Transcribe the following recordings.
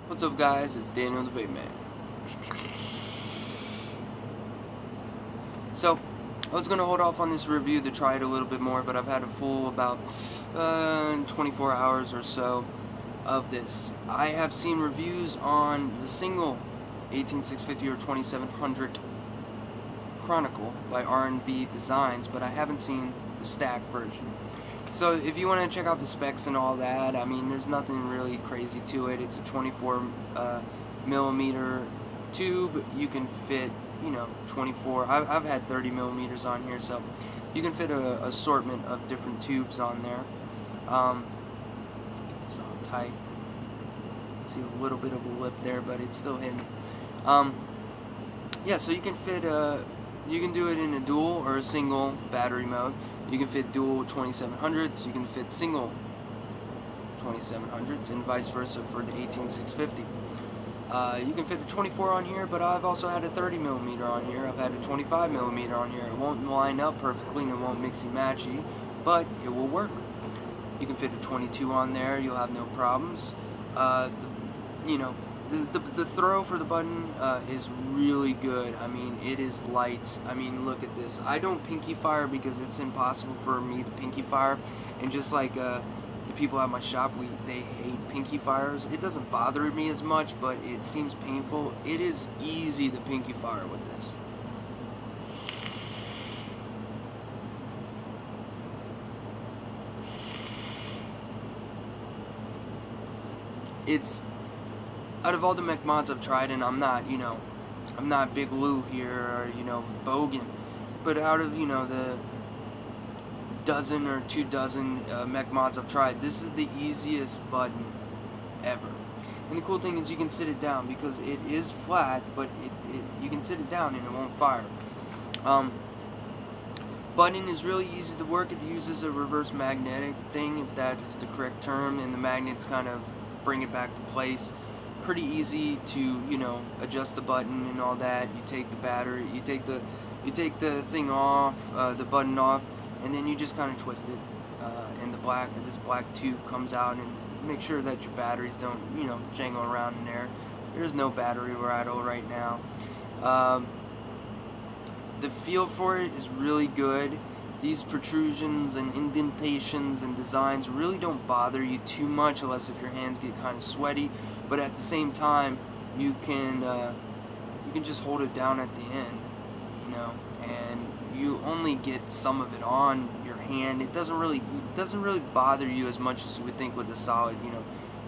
What's up, guys? It's DanielTheVapeMan. So, I was going to hold off on this review to try it a little bit more, but I've had a full about 24 hours or so of this. I have seen reviews on the single 18650 or 2700 Chronicle by RNV Designs, but I haven't seen the stack version. So if you want to check out the specs and all that, I mean, there's nothing really crazy to it. It's a 24 millimeter tube. You can fit, 24. I've had 30 millimeters on here, so you can fit a assortment of different tubes on there. It's all tight. See a little bit of a lip there, but it's still hidden. Yeah, so you can fit you can do it in a dual or a single battery mode. You can fit dual 2700s, you can fit single 2700s, and vice versa for the 18650. You can fit a 24 on here, but I've also had a 30 millimeter on here. I've had a 25 millimeter on here. It won't line up perfectly and it won't mixy matchy, but it will work. You can fit a 22 on there. You'll have no problems. The throw for the button is really good. I mean, it is light. I mean, look at this. I don't pinky fire because it's impossible for me to pinky fire, and just like the people at my shop, they hate pinky fires. It doesn't bother me as much, but it seems painful. It is easy to pinky fire with this. It's out of all the mech mods I've tried, and I'm not Big Lou here or Bogan, but out of the dozen or 2 dozen mech mods I've tried, this is the easiest button ever. And the cool thing is you can sit it down because it is flat, but you can sit it down and it won't fire. Button is really easy to work. It uses a reverse magnetic thing, if that is the correct term, and the magnets kind of bring it back to place. Pretty easy to adjust the button and all that. You take the battery, you take the thing off, the button off, and then you just kind of twist it, and this black tube comes out, and make sure that your batteries don't jangle around in there. There's no battery rattle right now. The feel for it is really good. These protrusions and indentations and designs really don't bother you too much unless if your hands get kind of sweaty. But at the same time, you can just hold it down at the end, and you only get some of it on your hand. It doesn't really bother you as much as you would think with a solid,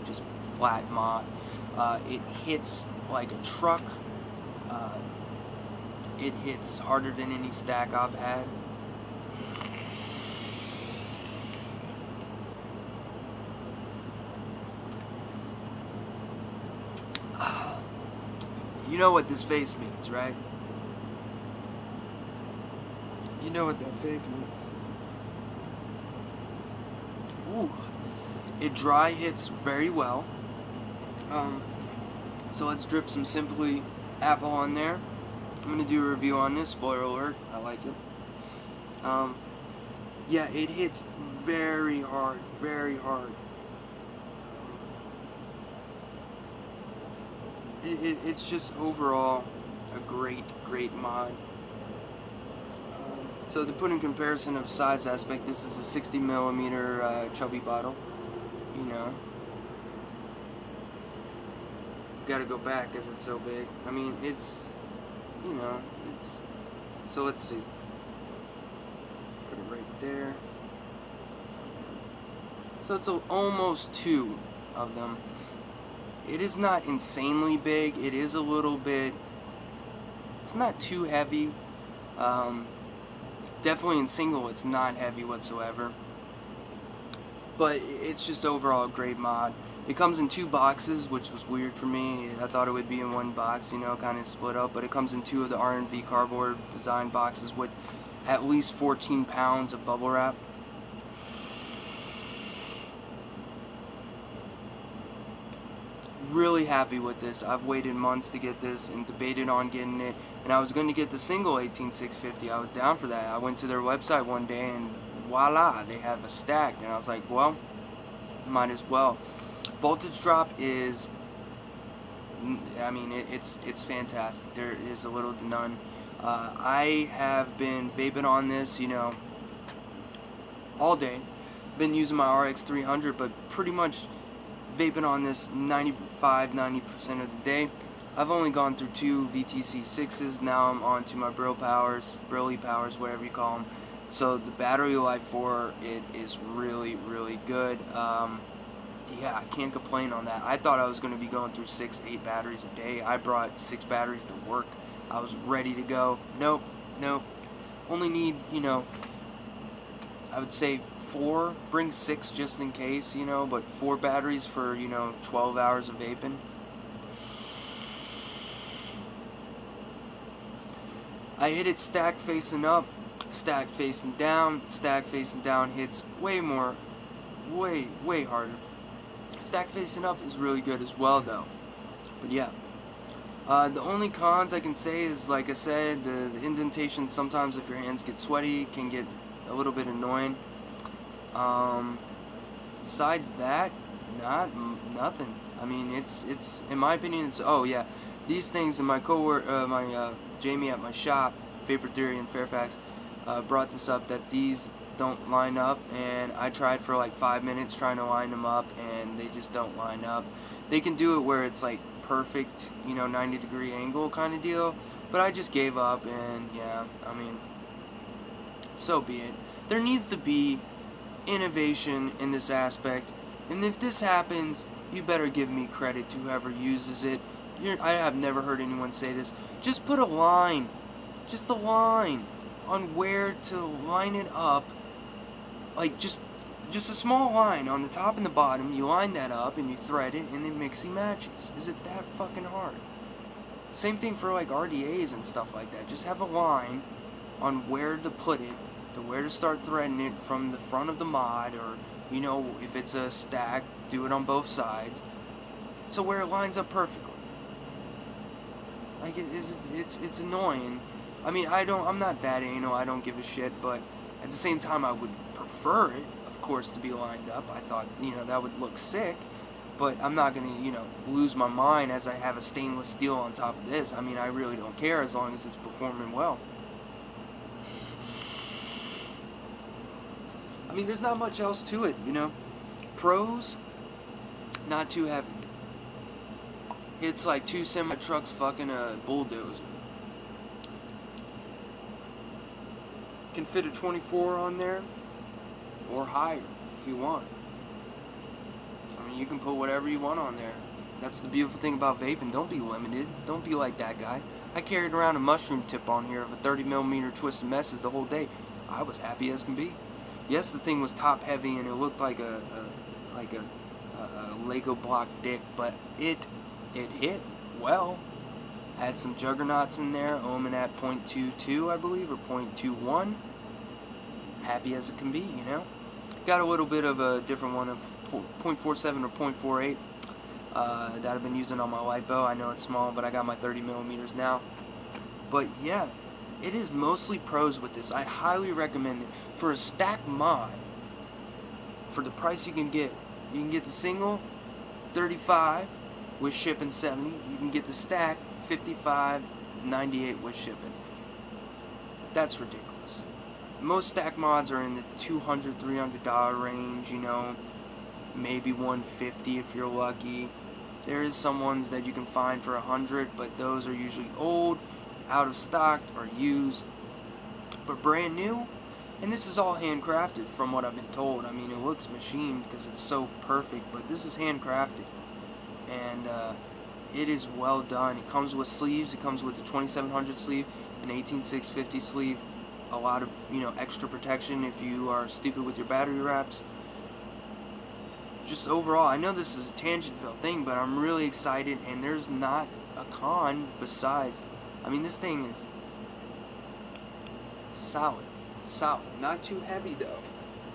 just flat mod. It hits like a truck. It hits harder than any stack I've had. You know what this face means, right? You know what that face means. Ooh. It dry hits very well. So let's drip some Simply Apple on there. I'm going to do a review on this. Spoiler alert, I like it. Yeah, it hits very hard, very hard. It's just overall a great mod. So to put in comparison of size aspect, this is a 60 millimeter chubby bottle. Gotta go back because it's so big. I mean, it's so let's see. Put it right there. So it's almost 2 of them. It is not insanely big. It is a little bit, it's not too heavy. Definitely in single it's not heavy whatsoever. But it's just overall a great mod. It comes in 2 boxes, which was weird for me. I thought it would be in 1 box, kind of split up. But it comes in 2 of the RNV cardboard design boxes with at least 14 pounds of bubble wrap. Really happy with this. I've waited months to get this and debated on getting it, and I was going to get the single 18650. I was down for that. I went to their website one day and voila, they have a stack, and I was like, well, might as well. Voltage drop is I mean, it's fantastic. There is a little to none. I have been vaping on this, you know, all day. Been using my RX 300, but pretty much vaping on this 95-90% of the day. I've only gone through 2 VTC 6s. Now I'm on to my Brilly Powers, whatever you call them. So the battery life for it is really, really good. Yeah, I can't complain on that. I thought I was going to be going through 6-8 batteries a day. I brought 6 batteries to work. I was ready to go. Nope. Only need, you know, I would say 4. Bring 6 just in case, you know, but 4 batteries for, you know, 12 hours of vaping. I hit it stacked facing up, stacked facing down. Stacked facing down hits way harder. Stacked facing up is really good as well, though. But yeah, the only cons I can say is, like I said, the indentation sometimes, if your hands get sweaty, can get a little bit annoying. Besides that, nothing. I mean, it's in my opinion, it's, oh yeah, these things in my Jamie at my shop, Vapor Theory in Fairfax, brought this up, that these don't line up, and I tried for like 5 minutes trying to line them up, and they just don't line up. They can do it where it's like perfect, you know, 90-degree angle kind of deal, but I just gave up, and yeah, I mean, so be it. There needs to be innovation in this aspect, and if this happens, you better give me credit to whoever uses it. I have never heard anyone say this. Just put a line, just a line on where to line it up, like just a small line on the top and the bottom. You line that up and you thread it, and it mixy matches. Is it that fucking hard? Same thing for like RDAs and stuff like that. Just have a line on where to put it, to where to start threading it from the front of the mod, or, you know, if it's a stack, do it on both sides, so where it lines up perfectly. Like, it's annoying. I mean, I'm not that anal, I don't give a shit, but at the same time, I would prefer it, of course, to be lined up. I thought, you know, that would look sick, but I'm not gonna, you know, lose my mind as I have a stainless steel on top of this. I mean, I really don't care as long as it's performing well. I mean, there's not much else to it, you know. Pros, not too heavy. It's like 2 semi-trucks fucking a bulldozer. Can fit a 24 on there, or higher, if you want. I mean, you can put whatever you want on there. That's the beautiful thing about vaping. Don't be limited. Don't be like that guy. I carried around a mushroom tip on here of a 30mm Twisted Messes the whole day. I was happy as can be. Yes, the thing was top heavy and it looked like a Lego block dick, but it hit well. Had some juggernauts in there, ohming at 0.22, I believe, or 0.21. Happy as it can be, you know. Got a little bit of a different one of 0.47 or 0.48 that I've been using on my LiPo. I know it's small, but I got my 30mm now. But yeah, it is mostly pros with this. I highly recommend it. For a stack mod, for the price you can get the single, 35 with shipping 70. You can get the stack, 55, 98 with shipping. That's ridiculous. Most stack mods are in the $200, $300 range, you know, maybe $150 if you're lucky. There is some ones that you can find for $100, but those are usually old, out of stock, or used. But brand new, and this is all handcrafted from what I've been told. I mean, it looks machined because it's so perfect, but this is handcrafted. And it is well done. It comes with sleeves. It comes with the 2700 sleeve, an 18650 sleeve, a lot of, you know, extra protection if you are stupid with your battery wraps. Just overall, I know this is a tangent-filled thing, but I'm really excited, and there's not a con besides, I mean, this thing is solid. Not too heavy though.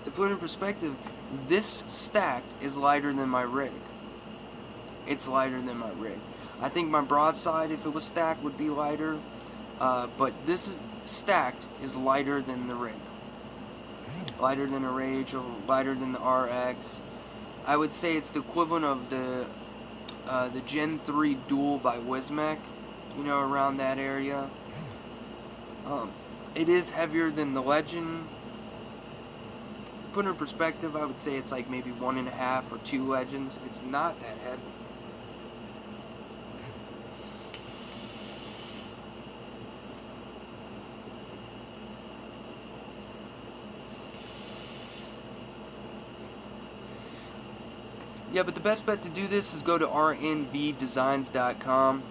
To put in perspective, this stacked is lighter than my rig. It's lighter than my rig. I think my broadside, if it was stacked, would be lighter, but this is stacked is lighter than the rig. Lighter than a Rage, or lighter than the RX. I would say it's the equivalent of the the Gen 3 Dual by Wismec, you know, around that area. It is heavier than the Legend. To put it in perspective, I would say it's like maybe 1.5 or 2 Legends. It's not that heavy. Yeah, but the best bet to do this is go to rnvdesigns.com.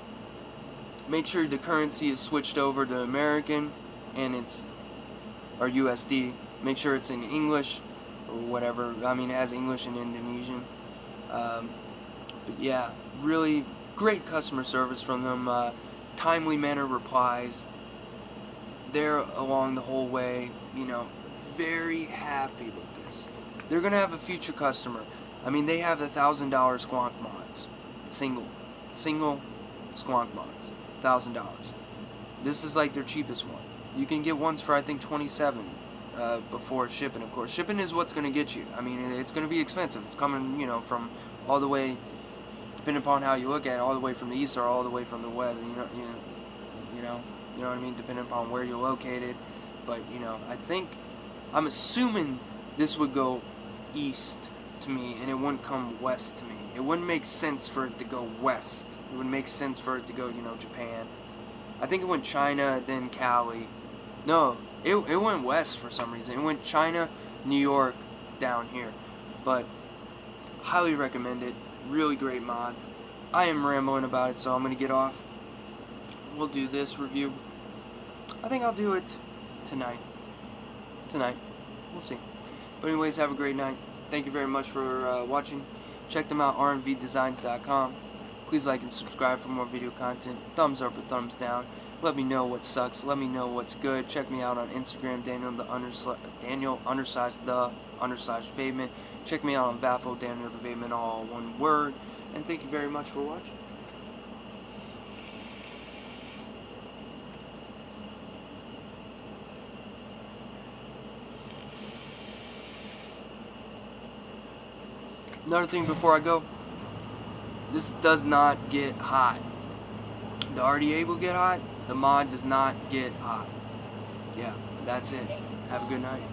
Make sure the currency is switched over to American and it's, or USD. Make sure it's in English or whatever. I mean, it has English and Indonesian. But yeah, really great customer service from them. Timely manner replies. They're along the whole way. You know, very happy with this. They're gonna have a future customer. I mean, they have the $1,000 squonk mods, single squonk mods, $1,000. This is like their cheapest one. You can get ones for I think $27 before shipping. Of course, shipping is what's gonna get you. I mean, it's gonna be expensive. It's coming, you know, from all the way, depending upon how you look at it, all the way from the east or all the way from the west. You know what I mean, depending upon where you're located. But you know, I'm assuming this would go east to me, and it wouldn't come west to me. It wouldn't make sense for it to go west. It would make sense for it to go, you know, Japan. I think it went China, then Cali. No, it went west for some reason. It went China, New York, down here. But highly recommend it. Really great mod. I am rambling about it, so I'm gonna get off. We'll do this review. I think I'll do it tonight. We'll see. But anyways, have a great night. Thank you very much for watching. Check them out, rnvdesigns.com. Please like and subscribe for more video content. Thumbs up or thumbs down. Let me know what sucks. Let me know what's good. Check me out on Instagram, Daniel_the_VapeMan. Check me out on Vaffle, DanielTheVapeMan, all one word. And thank you very much for watching. Another thing before I go, this does not get hot. The RDA will get hot, the mod does not get hot. Yeah, that's it. Have a good night.